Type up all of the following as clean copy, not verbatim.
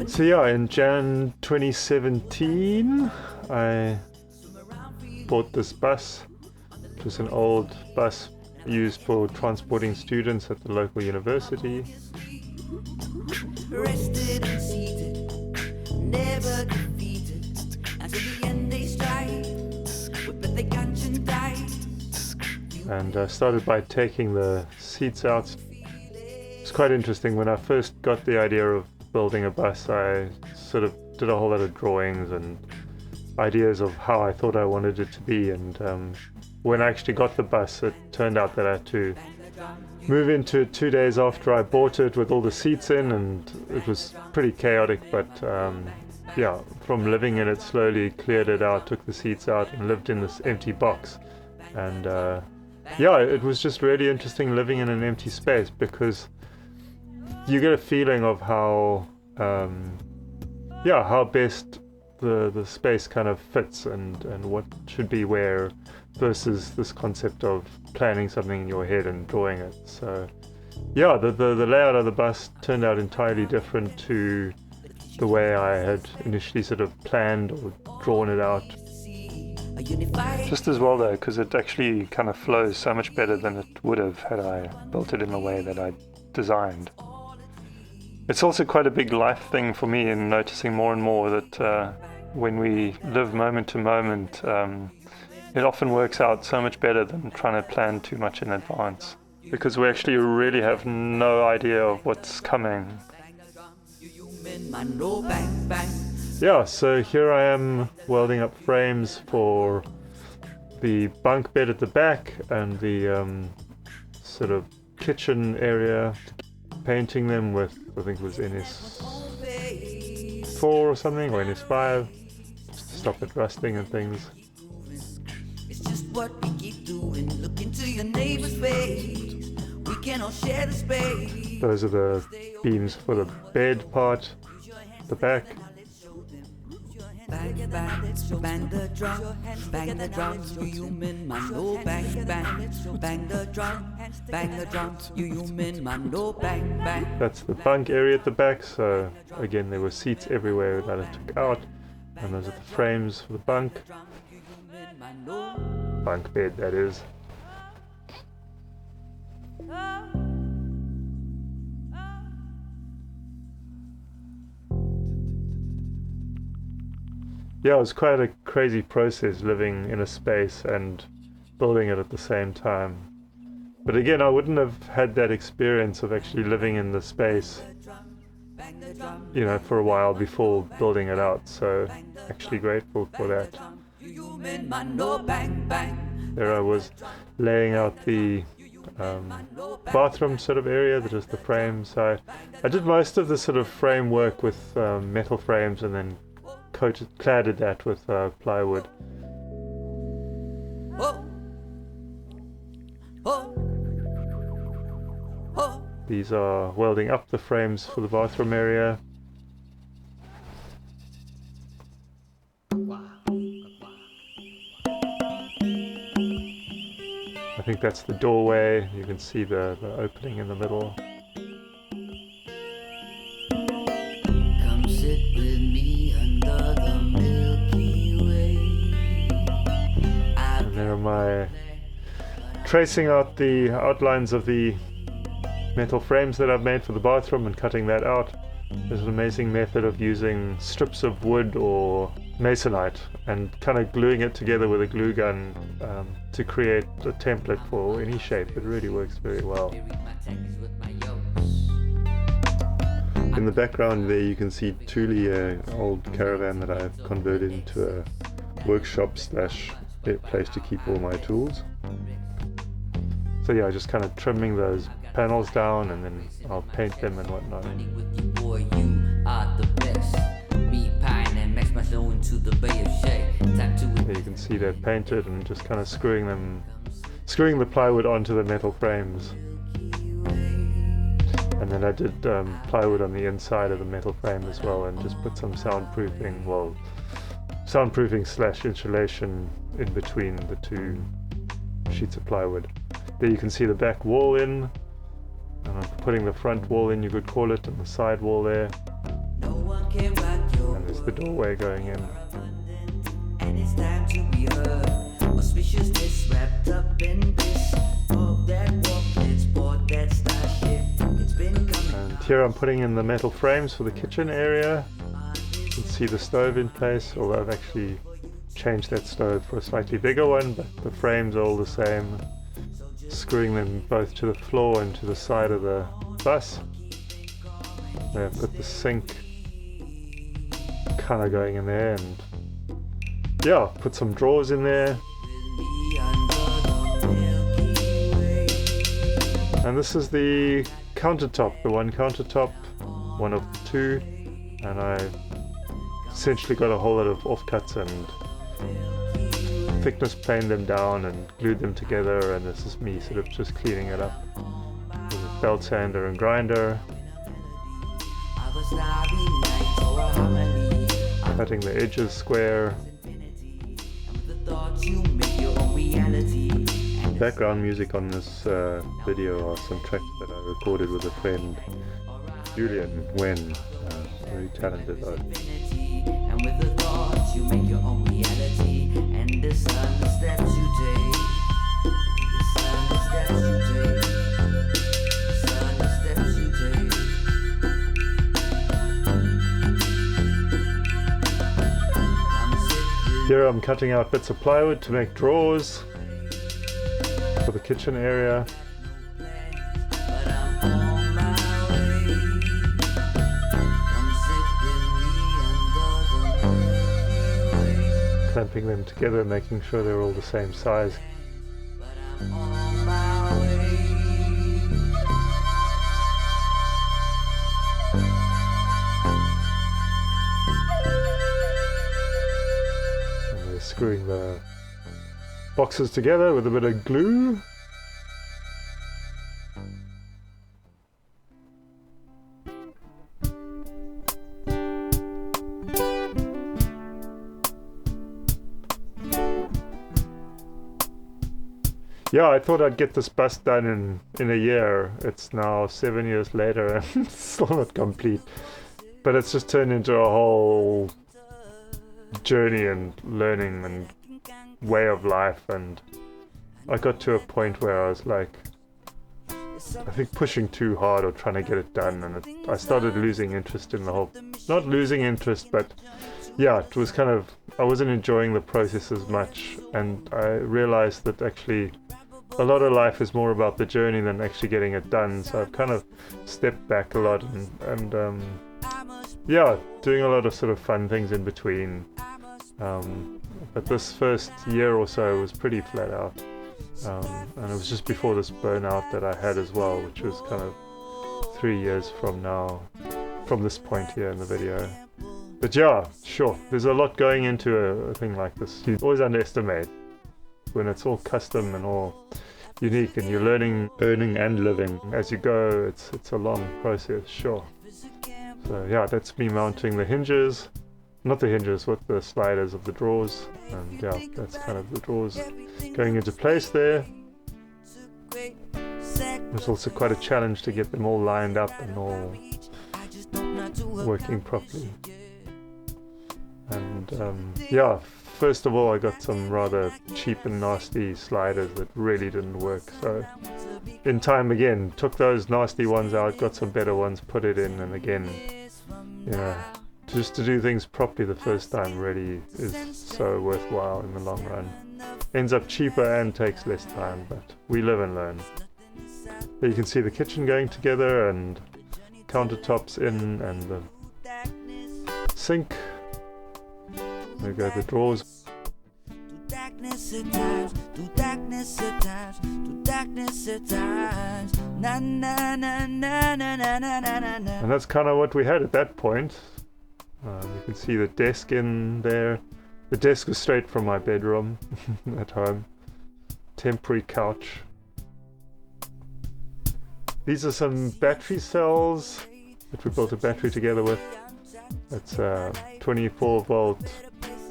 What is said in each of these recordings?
So yeah, in Jan 2017, I bought this bus. It was an old bus used for transporting students at the local university. Rested and seated, never defeated. Until the end they strive, but they can't die. And I started by taking the seats out. It's quite interesting. When I first got the idea of building a bus, I sort of did a whole lot of drawings and ideas of how I thought I wanted it to be. And when I actually got the bus, it turned out that I had to move into it 2 days after I bought it with all the seats in, and it was pretty chaotic, but yeah, from living in it, slowly cleared it out, took the seats out and lived in this empty box. And yeah, it was just really interesting living in an empty space, because you get a feeling of how yeah, how best the space kind of fits and what should be where, versus this concept of planning something in your head and drawing it. So yeah, the layout of the bus turned out entirely different to the way I had initially sort of planned or drawn it out. Just as well though, because it actually kind of flows so much better than it would have had I built it in the way that I designed. It's also quite a big life thing for me, in noticing more and more that when we live moment to moment, it often works out so much better than trying to plan too much in advance, because we actually really have no idea of what's coming. Yeah, so here I am welding up frames for the bunk bed at the back and the sort of kitchen area, painting them with, I think it was NS4 or something, or NS5, just to stop it rusting and things. It's just what we keep doing. Look into your neighbor's face. We can all share the space. Those are the beams for the bed part, the back. Bang, bang, bang the drum, you human man, no bang, bang, bang the drum, you human man, no bang, bang. That's the bunk area at the back, so again there were seats everywhere that I took out, and those are the frames for the bunk bed, that is. Yeah, it was quite a crazy process living in a space and building it at the same time. But again, I wouldn't have had that experience of actually living in the space, you know, for a while before building it out. So actually grateful for that. There I was laying out the bathroom sort of area, just the frames. So I did most of the sort of framework with metal frames, and then cladded that with plywood. These are welding up the frames for the bathroom area. I think that's the doorway. You can see the opening in the middle. Come sit with me under the Milky Way. And there am I tracing out the outlines of the metal frames that I've made for the bathroom and cutting that out. There's an amazing method of using strips of wood or masonite and kind of gluing it together with a glue gun to create a template for any shape. It really works very well. In the background there you can see Thule, an old caravan that I've converted into a workshop slash place to keep all my tools. So yeah, just kind of trimming those panels down, and then I'll paint them and whatnot. There you can see they're painted, and just kind of screwing the plywood onto the metal frames. And then I did plywood on the inside of the metal frame as well, and just put some soundproofing slash insulation in between the two sheets of plywood. There you can see the back wall in, and I'm putting the front wall in, you could call it, and the side wall there. And there's the doorway going in. And it's time to be heard. Auspiciousness wrapped up in this. Walk that walk, let's board that starship. It's been coming. And here I'm putting in the metal frames for the kitchen area. You can see the stove in place, although I've actually changed that stove for a slightly bigger one, but the frames are all the same. Screwing them both to the floor and to the side of the bus. Then I've got the sink kind of going in there, and yeah, put some drawers in there. And this is the countertop, the one countertop, one of the two, and I essentially got a whole lot of offcuts and thickness planed them down and glued them together, and this is me sort of just cleaning it up with a belt sander and grinder, cutting the edges square. Background music on this video are some tracks that I recorded with a friend, Julian Wen, very talented artist. And with the thoughts you make your own reality, and the sun the steps you take, the sun the steps you take, the sun the steps you take. Come sit with Here I'm cutting out bits of plywood to make drawers for the kitchen area. but I'm on my way. Come sit with me under the Milky Way. Clamping them together, making sure they're all the same size. But I'm on my way. And we're screwing the boxes together with a bit of glue. Yeah, I thought I'd get this bus done in a year. It's now 7 years later and it's still not complete. But it's just turned into a whole journey and learning and way of life, and I got to a point where I was like, I think pushing too hard or trying to get it done, and I started losing interest in the whole, not losing interest, but yeah, it was kind of, I wasn't enjoying the process as much, and I realized that actually a lot of life is more about the journey than actually getting it done. So I've kind of stepped back a lot and yeah, doing a lot of sort of fun things in between. But this first year or so was pretty flat out. And it was just before this burnout that I had as well, which was kind of 3 years from now, from this point here in the video. But yeah, sure, there's a lot going into a thing like this. You always underestimate when it's all custom and all unique, and you're learning, earning and living as you go. It's a long process, sure. So yeah, that's me mounting the hinges, not the hinges, what the sliders of the drawers, and yeah, that's kind of the drawers going into place there. It's also quite a challenge to get them all lined up and all working properly. And yeah, first of all I got some rather cheap and nasty sliders that really didn't work, so in time again took those nasty ones out, got some better ones, put it in, and again, you know, just to do things properly the first time really is so worthwhile in the long run. Ends up cheaper and takes less time, but we live and learn. There you can see the kitchen going together and countertops in and the sink. There go the drawers. And that's kind of what we had at that point. You can see the desk in there. The desk was straight from my bedroom at home. Temporary couch. These are some battery cells that we built a battery together with. It's a 24 volt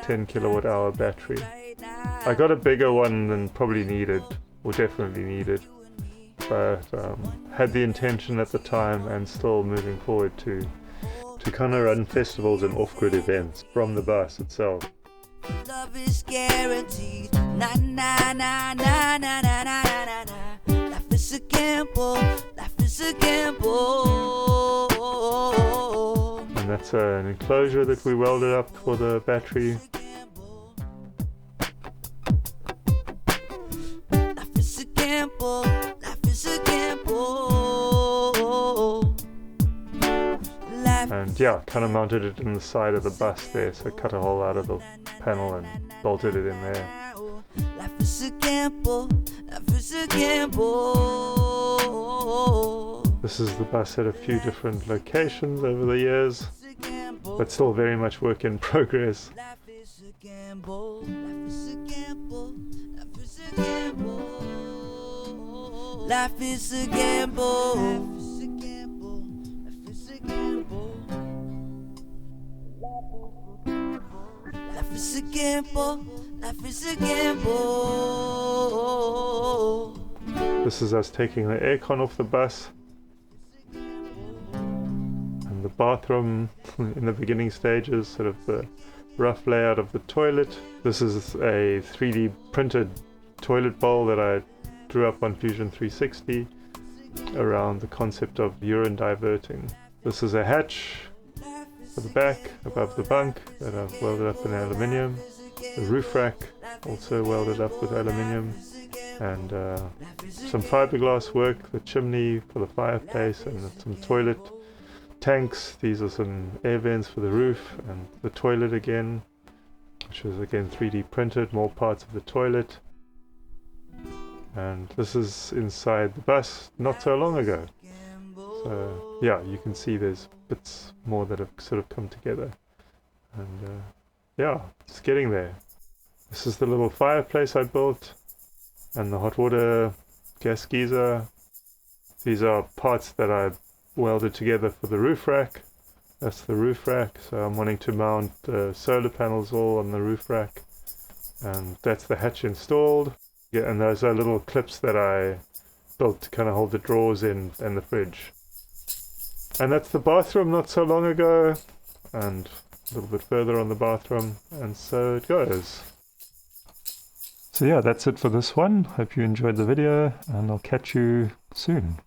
10 kilowatt hour battery. I got a bigger one than probably needed, or definitely needed, but had the intention at the time and still moving forward to to kind of run festivals and off-grid events from the bus itself. Love is guaranteed. Na na na na na na na na na. Life is a gamble. Life is a gamble. And that's an enclosure that we welded up for the battery. Life is a gamble. Life is a gamble. And yeah, kind of mounted it in the side of the bus there, so cut a hole out of the panel and bolted it in there. Life is a gamble. Life is a gamble. This is the bus at a few different locations over the years, but still very much work in progress. Life is a gamble. Life is a gamble. Life is a gamble. Life is a gamble. Life is a gamble. Life is a gamble. Life is a gamble. Life is a gamble. This is us taking the aircon off the bus. And the bathroom in the beginning stages, sort of the rough layout of the toilet. This is a 3D printed toilet bowl that I drew up on Fusion 360 around the concept of urine diverting. This is a hatch for the back above the bunk that I've welded up in aluminium. The roof rack also welded up with aluminium, and some fiberglass work, the chimney for the fireplace, and some toilet tanks. These are some air vents for the roof, and the toilet again, which is again 3D printed, more parts of the toilet. And this is inside the bus not so long ago. So yeah, you can see there's bits more that have sort of come together, and yeah, it's getting there. This is the little fireplace I built, and the hot water gas geyser. These are parts that I welded together for the roof rack. That's the roof rack, so I'm wanting to mount solar panels all on the roof rack, and that's the hatch installed. Yeah, and those are little clips that I built to kind of hold the drawers in and the fridge. And that's the bathroom not so long ago, and a little bit further on the bathroom, and so it goes. So yeah, that's it for this one. Hope you enjoyed the video, and I'll catch you soon.